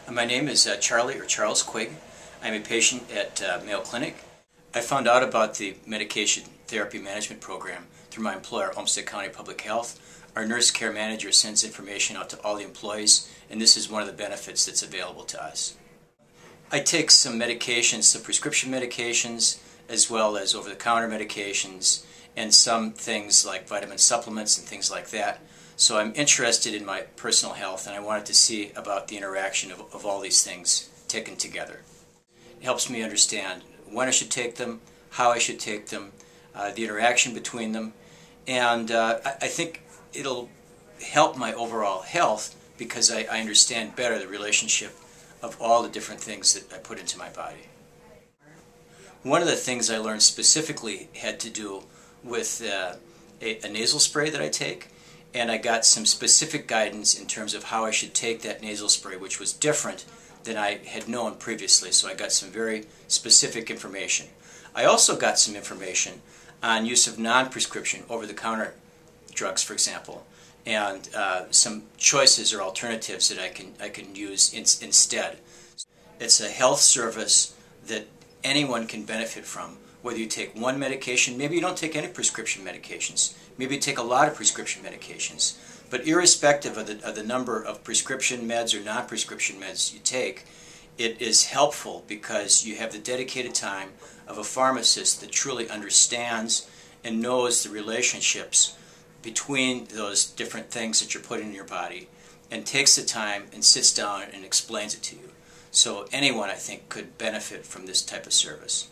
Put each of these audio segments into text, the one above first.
My name is Charles Quigg. I'm a patient at Mayo Clinic. I found out about the medication therapy management program through my employer, Olmsted County Public Health. Our nurse care manager sends information out to all the employees, and this is one of the benefits that's available to us. I take some medications, some prescription medications, as well as over-the-counter medications, and some things like vitamin supplements and things like that. So I'm interested in my personal health, and I wanted to see about the interaction of all these things taken together. It helps me understand when I should take them, how I should take them, the interaction between them, and I think it'll help my overall health because I understand better the relationship of all the different things that I put into my body. One of the things I learned specifically had to do with a nasal spray that I take, and I got some specific guidance in terms of how I should take that nasal spray, which was different than I had known previously, so I got some very specific information. I also got some information on use of non-prescription over-the-counter drugs, for example, and some choices or alternatives that I can use instead. It's a health service that anyone can benefit from, whether you take one medication, maybe you don't take any prescription medications, maybe you take a lot of prescription medications, but irrespective of the number of prescription meds or non-prescription meds you take, it is helpful because you have the dedicated time of a pharmacist that truly understands and knows the relationships between those different things that you're putting in your body, and takes the time and sits down and explains it to you. So anyone, I think, could benefit from this type of service.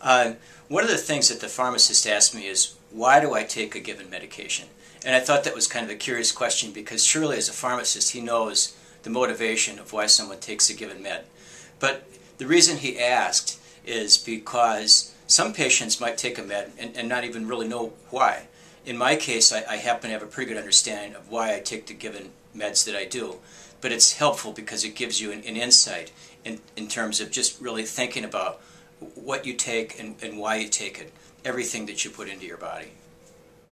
One of the things that the pharmacist asked me is, why do I take a given medication? And I thought that was kind of a curious question because surely as a pharmacist he knows the motivation of why someone takes a given med. But the reason he asked is because some patients might take a med and not even really know why. In my case, I happen to have a pretty good understanding of why I take the given meds that I do, but it's helpful because it gives you an insight in terms of just really thinking about what you take and why you take it, everything that you put into your body.